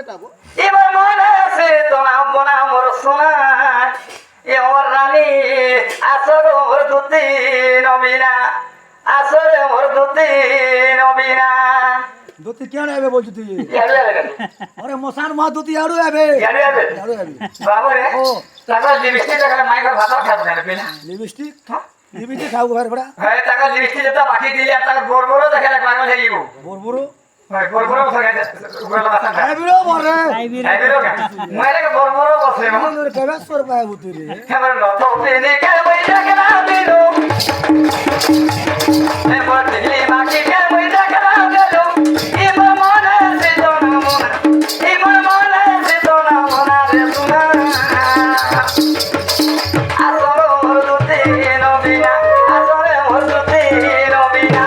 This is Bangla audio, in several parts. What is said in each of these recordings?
টাবো এবার মনে আছে তোমার বোনা মোর সোনা এ ওর রানী আসর মোর দুতি নবীনা আসর মোর দুতি নবীনা দুতি কেন আবে বলছি তুই ইয়ারে ইয়ারে আরে মশান মা দুতি আড়ু আবে ইয়ারে ইয়ারে আড়ু আবে বাবা রে ও টাকা লিপস্টিক টাকা মাইকার ভাত খাবো না পেলা লিপস্টিক লিপস্টিক খাও ঘর বড়া হ্যাঁ টাকা লিপস্টিক যেটা বাকি দিলে আর টাকা বড় বড় দেখে রাখ লাগবে হয়ে গো বড় বড় হ্যাঁ বড় বড় থাকে উপরে বাসা আই বিরো বড় এই বেরো মাইরে বড় বড় বসে মা আমার কেবে সর পায় বুতি রে এবার নত পেনে কে ওই টাকা না দিলো এবার দিলি মাকে কে ওই টাকা না দিলো এবার মনে সে তো না মনা এবার মনে সে তো না মনা রে সোনা আসরে মোর দুতি নবীনা আসরে মোর দুতি নবীনা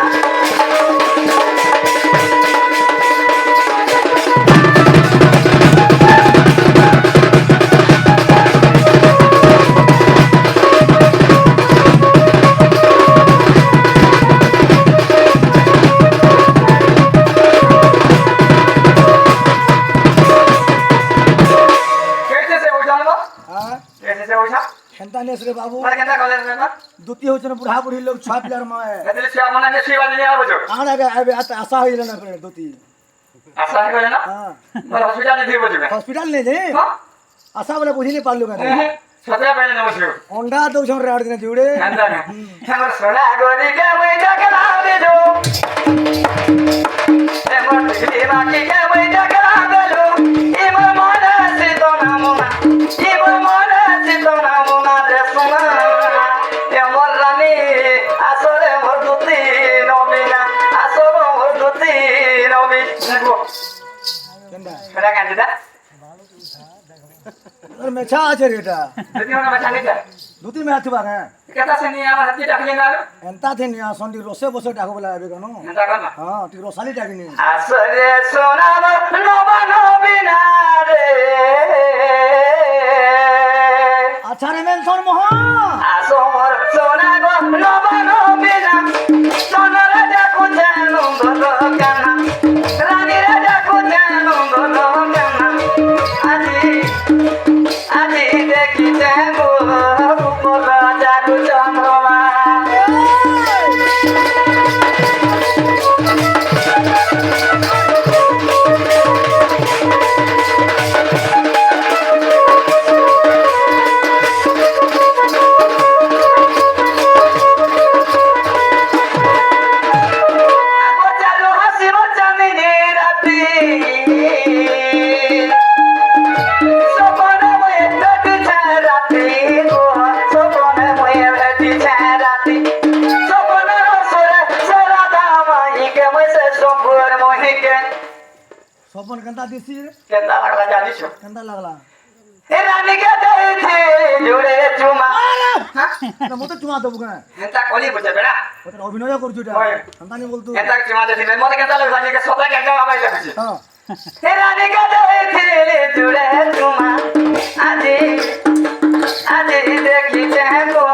কেটেছে ওই জানো হ্যাঁ কেটেছে ওই সব হেনতা নেস রে বাবু মানে কেন কলেজ না দুতি হচ্ছে না বুড়া বুড়ি লোক ছয় পিলার মা এতে সে মনে হয় সেই বাজে নিয়ে আবছো আন আবে আবে আশা হইল না করে দুতি আশা করে না হ্যাঁ বড় হসপিটালে দিয়ে বসবে হসপিটাল নে যে হ্যাঁ আশা বলে বুঝিনি পারলো কেন সত্যি পাইলে না বসবে অন্ডা দৌছন রে আড়দিনে জুড়ে আমার সোনা গরি কে ওই টাকা না দিলো এমন দিলি বাকি কে ওই টাকা না দিলো এবার মনে আছে তো না মোনা এবার মনে আছে তো না মোনা রে সোনা এমন রানী আসরে মোর দুতি নবীনা আসরে মোর দুতি নবীনা কেনডা সেটা কান্দিদা আর মেছা আছে রে এটা যদি ওনা বাঁচানি যায় দুতি মে আতিবা হ্যাঁ কেতা সেনি আমার হাতে ডাকলে না এন্তা থে নিয়া সন্ডি রসে বসে ডাকো বলে আবে কেন এটা না হ্যাঁ তুই রসালি ডাকিনি আসরে সোনা নবা নবীনা রে আচ্ছা রে মেনশন মহা আসর সোনা গো নবা নবীনা সোনা রাজা কুজে নন্দন কানা রানী রাজা কুজে নন্দন কানা আজি আজি দেখিতে গো উপর জাদু চন্দ্রমা বজালো হাসি বজামিনী রাতি সপনে ময়ে ভেটিছে রাতি গো সপনে ময়ে ভেটিছে রাতি সপনে সুরে সরাদা মাহিকে মইছে সম্পুর মহিকে সপন কেনতা দিছি রে কেন্দা লাগলা জানিস কেনতা লাগলা এ রানীকে দেখে জুড়ে চুমা না মতে চুমা দেবো কেন হেতা কলি বুঝে বেড়া ওটা অভিনয় করছু এটা হয়। কেনতা নি বলতু হেতা চুমা দিলে মতে কেন্দা লাগলা যে সবাই কেন্দা আমাই লাগছে হ্যাঁ এ রানীকে দেখে জুড়ে চুমা আজি আজি দেখিছে গো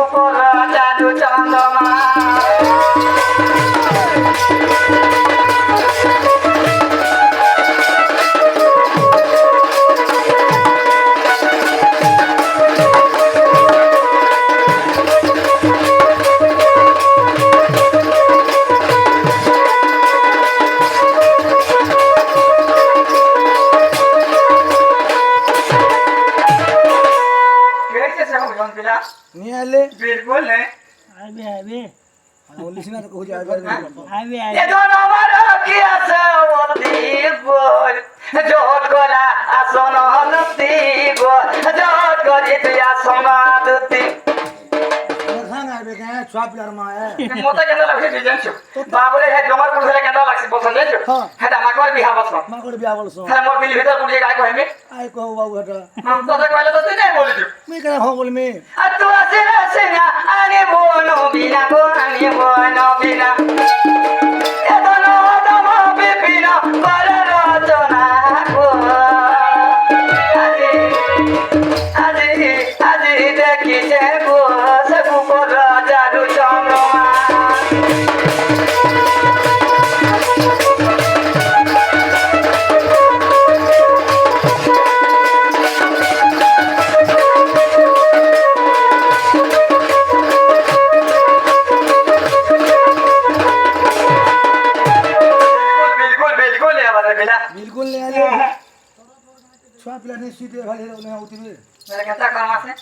উপর জাদু চন্দ্রমা কেছে সব জন পিলা নিয়ে আইলে বিলকুল নেই আইবে আইবে বলিস না তো কহু যে আইবার আইবে এ জন আমার কি আছে অতি বল জোট করা আসন হলতি গো জোট করি তুই আসন দুতি খান আইবে কেন ছয় পিলার মা মতে কেন লাগছে জানছো বাবুরে হে জমার পুরুষের কেন লাগছে পছন্দ জানছো হ্যাঁ। হ্যাঁ আমার কল বিহা বসো মা করে বিয়া বলছো হ্যাঁ মোর বিল ভিতর পুড়িয়ে গায় কইমি আই কহু বাবু এটা তোদের কইলে তো তুই নাই বলিছো মুই কেন হ বলমি আর তুই আসে না সেনা আনে বনো বিনা গো আনে বনো বিনা এ জন দম বিপিনা বড় রচনা গো আজি আজি আজি দেখিছে গো সে উপর জাদু চন্দ্রমা मिला बिल्कुल नहीं आले छुआ पिला नहीं सीधे वाले नहीं होती है मेरा कहता काम से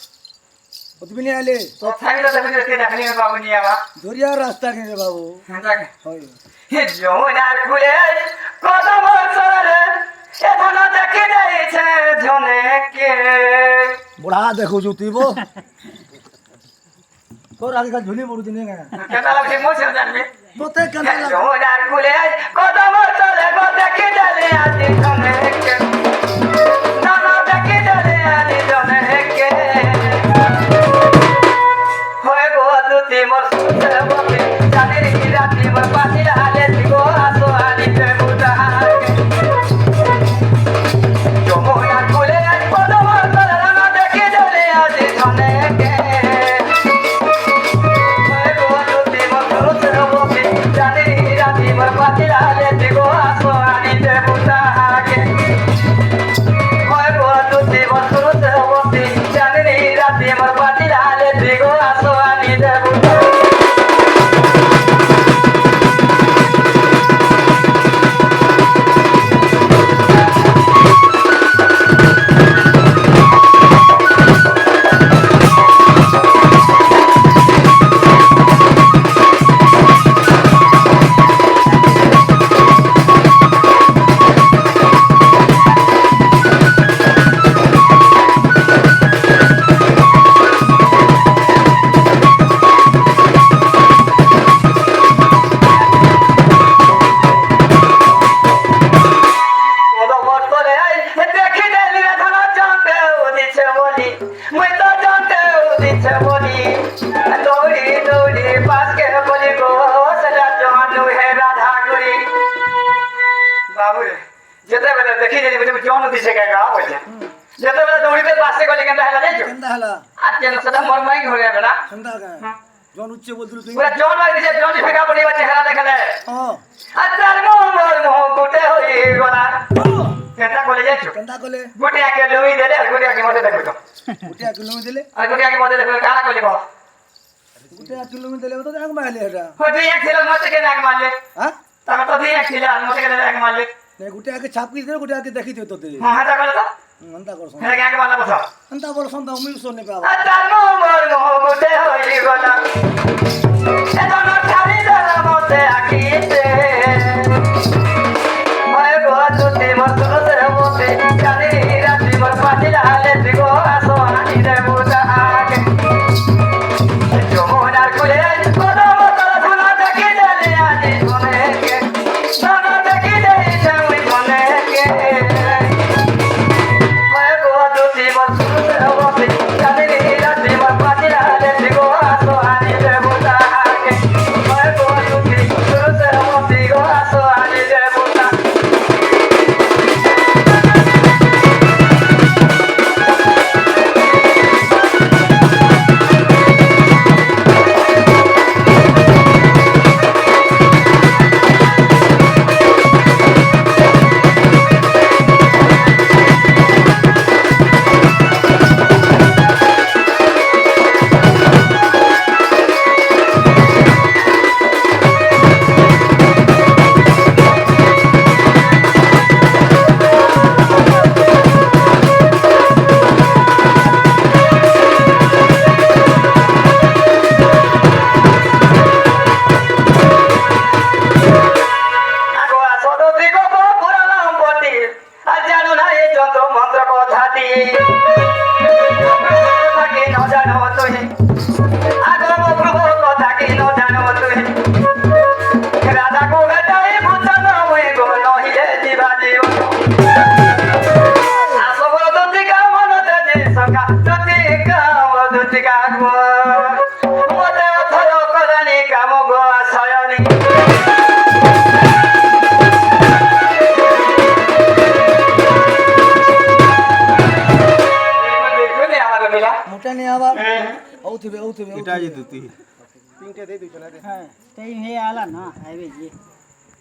उतनी नहीं आले तो थाई तो देखने के देखने में बाबू नहीं आवा धोरिया रास्ता के रे बाबू हां होय हे जोना खुले कदम सरे ए धना देखे नहीं छे जोने के बुढ़ा देखो जुती वो तो आगे का झोली बोलू दिने का कहता लगे मोछ जान में तो ते कंदा लग जोना खुले कदम सरे को देखे चले आदि जोने के धना देखे चले आदि जोने के होय गो दुती मोर सुते बोते जाने रे राती मोर पासी हाले दिगो आसो आली पे बुता जो मोया कुले आई पदो मोर तलना देखे चले आदि धने के होय गो दुती मोर सुते बोते जाने रे राती मोर पासी हाले दिगो आसो आली पे बुता होय गो दुती मोर सुते बोते जाने रे राती मोर पासी हाले दिगो आसो आली पे बुता कंदा हला कंदा का जोन उच्चे बोल दू तू हां कंदा कोले गोटिया के लोई देले गोटिया के मते देखो गुटिया किलो में दिले और गोटिया के मते देखो काला कोली को गुटिया किलो में दिले तो आग मारले हटा होती एक किलो मते के नाक मार ले हां तब तो दी एक किलो मते के नाक मार ले नहीं गुटिया के छाप की दे गुटिया के देखी तो ते हां हटा कर तो अंता कर सो मेरे के मारला बसा अंता बोल संता उम्मीद सोने पे आता मोर मो गोटे होई गोला ए दोनो थारी दला मते आकीते मैं गो तुती मसुर से मोते जानी राती मोर पाटी हाले दिगो आसो आनी रे बुता आके जो मोना कुले कोदो मोतला धना देखे जाले आनी कोने के धना देखे जाई जाई कोने के मैं गो तुती मसुर से मोते जानी राती मोर पाटी हाले दिगो आसो आनी रे बुता आके मैं गो तुती मसुर से मोते गो आसो आनी रे बुता मोटा नहीं आवा औथे এটা যে দুতি पिंटे दे दू चला दे हाँ तो ये आला ना आवे जी